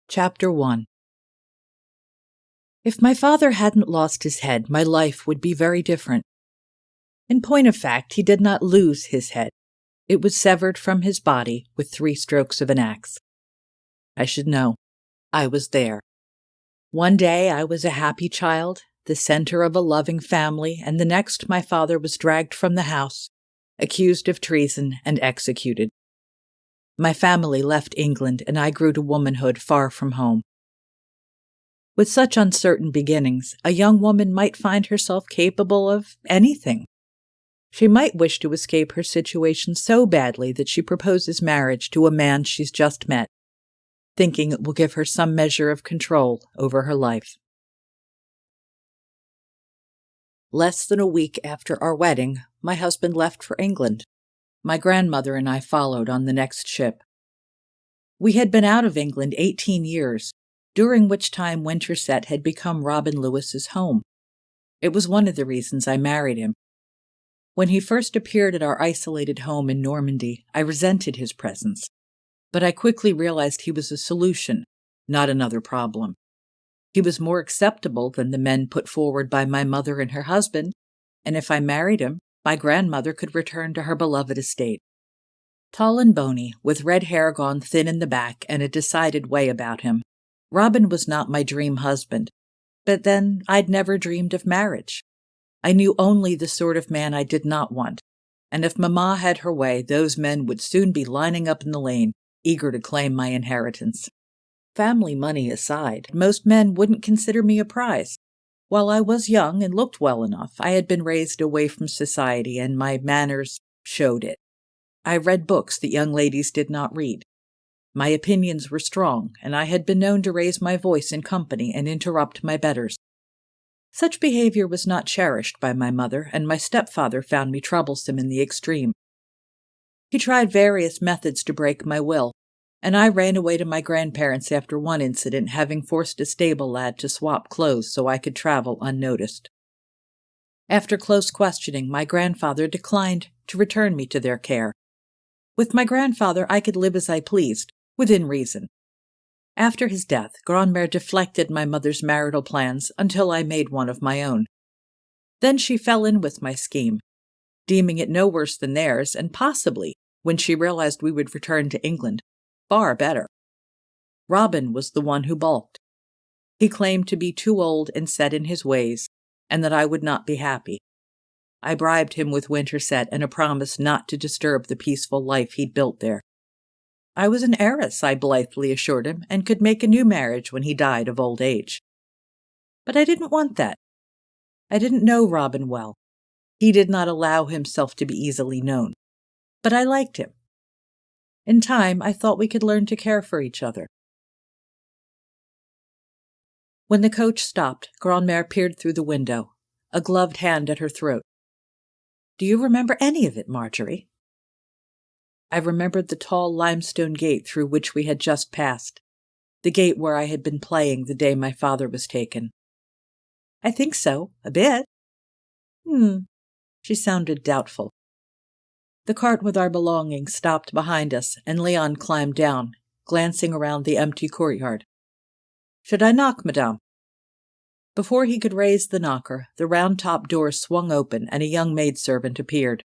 Chapter 1. If my father hadn't lost his head, my life would be very different. In point of fact, he did not lose his head. It was severed from his body with 3 strokes of an axe. I should know. I was there. One day I was a happy child, the center of a loving family, and the next my father was dragged from the house, accused of treason, and executed. My family left England, and I grew to womanhood far from home. With such uncertain beginnings, a young woman might find herself capable of anything. She might wish to escape her situation so badly that she proposes marriage to a man she's just met, thinking it will give her some measure of control over her life. Less than a week after our wedding, my husband left for England. My grandmother and I followed on the next ship. We had been out of England 18 years, during which time Winterset had become Robin Lewis's home. It was one of the reasons I married him. When he first appeared at our isolated home in Normandy, I resented his presence, but I quickly realized he was a solution, not another problem. He was more acceptable than the men put forward by my mother and her husband, and if I married him, my grandmother could return to her beloved estate. Tall and bony, with red hair gone thin in the back and a decided way about him, Robin was not my dream husband, but then I'd never dreamed of marriage. I knew only the sort of man I did not want, and if Mamma had her way, those men would soon be lining up in the lane, eager to claim my inheritance. Family money aside, most men wouldn't consider me a prize. While I was young and looked well enough, I had been raised away from society, and my manners showed it. I read books that young ladies did not read. My opinions were strong, and I had been known to raise my voice in company and interrupt my betters. Such behavior was not cherished by my mother, and my stepfather found me troublesome in the extreme. He tried various methods to break my will, and I ran away to my grandparents after one incident, having forced a stable lad to swap clothes so I could travel unnoticed. After close questioning, my grandfather declined to return me to their care. With my grandfather, I could live as I pleased, within reason. After his death, Grandmère deflected my mother's marital plans until I made one of my own. Then she fell in with my scheme, deeming it no worse than theirs, and possibly, when she realized we would return to England, far better. Robin was the one who balked. He claimed to be too old and set in his ways, and that I would not be happy. I bribed him with Winterset and a promise not to disturb the peaceful life he'd built there. I was an heiress, I blithely assured him, and could make a new marriage when he died of old age. But I didn't want that. I didn't know Robin well. He did not allow himself to be easily known. But I liked him. In time, I thought we could learn to care for each other. When the coach stopped, Grandmère peered through the window, a gloved hand at her throat. "Do you remember any of it, Margaery?" I remembered the tall limestone gate through which we had just passed, the gate where I had been playing the day my father was taken. "I think so, a bit." She sounded doubtful. The cart with our belongings stopped behind us, and Leon climbed down, glancing around the empty courtyard. "Should I knock, madame?" Before he could raise the knocker, the round-top door swung open and a young maidservant appeared.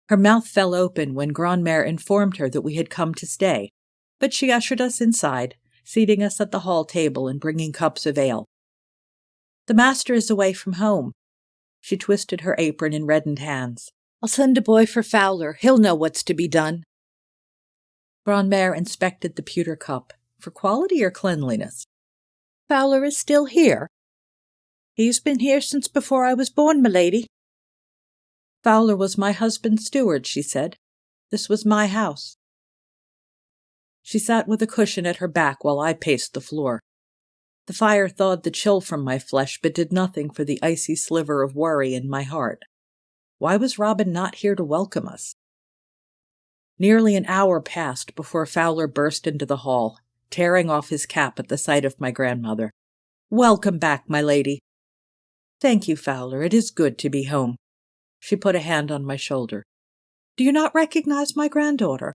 Her mouth fell open when Grandmère informed her that we had come to stay, but she ushered us inside, seating us at the hall table and bringing cups of ale. "The master is away from home." She twisted her apron in reddened hands. "I'll send a boy for Fowler. He'll know what's to be done." Grandmère inspected the pewter cup. "For quality or cleanliness?" "Fowler is still here." "He's been here since before I was born, milady." "Fowler was my husband's steward," she said. "This was my house." She sat with a cushion at her back while I paced the floor. The fire thawed the chill from my flesh, but did nothing for the icy sliver of worry in my heart. Why was Robin not here to welcome us? Nearly an hour passed before Fowler burst into the hall, tearing off his cap at the sight of my grandmother. "Welcome back, my lady." "Thank you, Fowler. It is good to be home." She put a hand on my shoulder. "Do you not recognize my granddaughter?"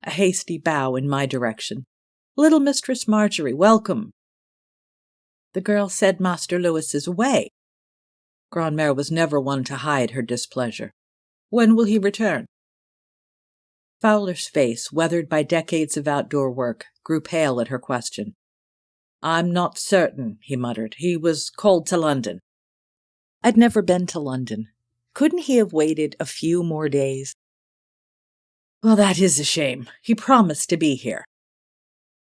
A hasty bow in my direction. "Little Mistress Margaery, welcome." "The girl said Master Lewis is away." Grandmère was never one to hide her displeasure. "When will he return?" Fowler's face, weathered by decades of outdoor work, grew pale at her question. "I'm not certain," he muttered. "He was called to London." I'd never been to London. Couldn't he have waited a few more days? "Well, that is a shame. He promised to be here."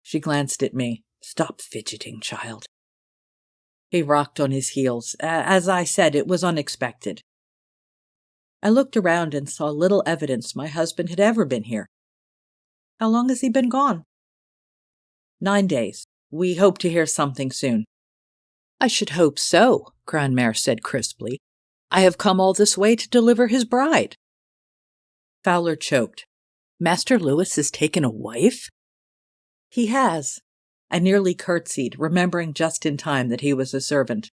She glanced at me. "Stop fidgeting, child." He rocked on his heels. "As I said, it was unexpected." I looked around and saw little evidence my husband had ever been here. "How long has he been gone?" 9 days. We hope to hear something soon." "I should hope so," Grandmère said crisply. "I have come all this way to deliver his bride." Fowler choked. "Master Lewis has taken a wife?" "He has." I nearly curtsied, remembering just in time that he was a servant.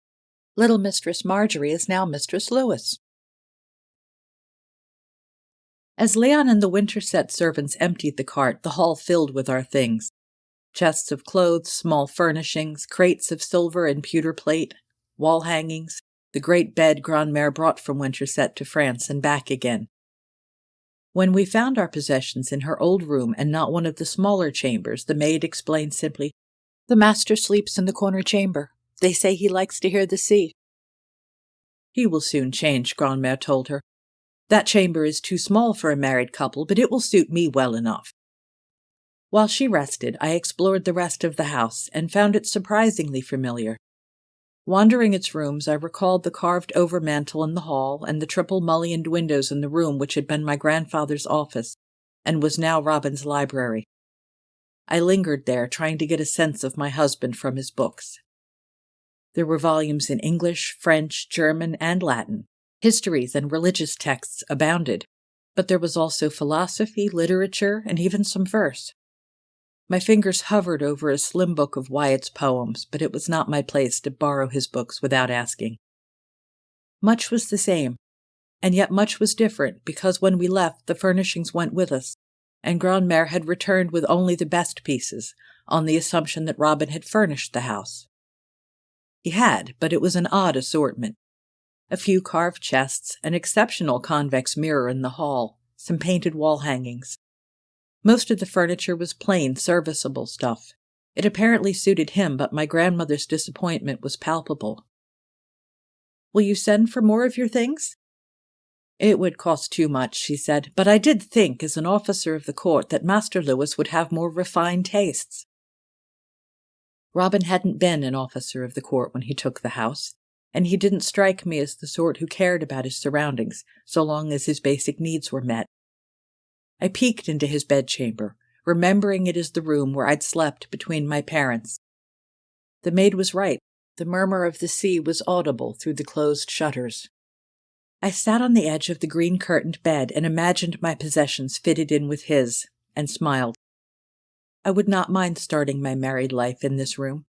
"Little Mistress Margaery is now Mistress Lewis." As Leon and the Winterset servants emptied the cart, the hall filled with our things. Chests of clothes, small furnishings, crates of silver and pewter plate, wall hangings, the great bed Grandmère brought from Winterset to France and back again. When we found our possessions in her old room and not one of the smaller chambers, the maid explained simply, "The master sleeps in the corner chamber. They say he likes to hear the sea." "He will soon change," Grandmère told her. "That chamber is too small for a married couple, but it will suit me well enough." While she rested, I explored the rest of the house and found it surprisingly familiar. Wandering its rooms, I recalled the carved overmantel in the hall and the triple mullioned windows in the room which had been my grandfather's office and was now Robin's library. I lingered there, trying to get a sense of my husband from his books. There were volumes in English, French, German, and Latin. Histories and religious texts abounded, but there was also philosophy, literature, and even some verse. My fingers hovered over a slim book of Wyatt's poems, but it was not my place to borrow his books without asking. Much was the same, and yet much was different, because when we left, the furnishings went with us, and Grandmère had returned with only the best pieces, on the assumption that Robin had furnished the house. He had, but it was an odd assortment. A few carved chests, an exceptional convex mirror in the hall, some painted wall hangings. Most of the furniture was plain, serviceable stuff. It apparently suited him, but my grandmother's disappointment was palpable. "Will you send for more of your things?" "It would cost too much," she said, "but I did think, as an officer of the court, that Master Lewis would have more refined tastes." Robin hadn't been an officer of the court when he took the house, and he didn't strike me as the sort who cared about his surroundings, so long as his basic needs were met. I peeked into his bedchamber, remembering it as the room where I'd slept between my parents. The maid was right. The murmur of the sea was audible through the closed shutters. I sat on the edge of the green-curtained bed and imagined my possessions fitted in with his, and smiled. I would not mind starting my married life in this room.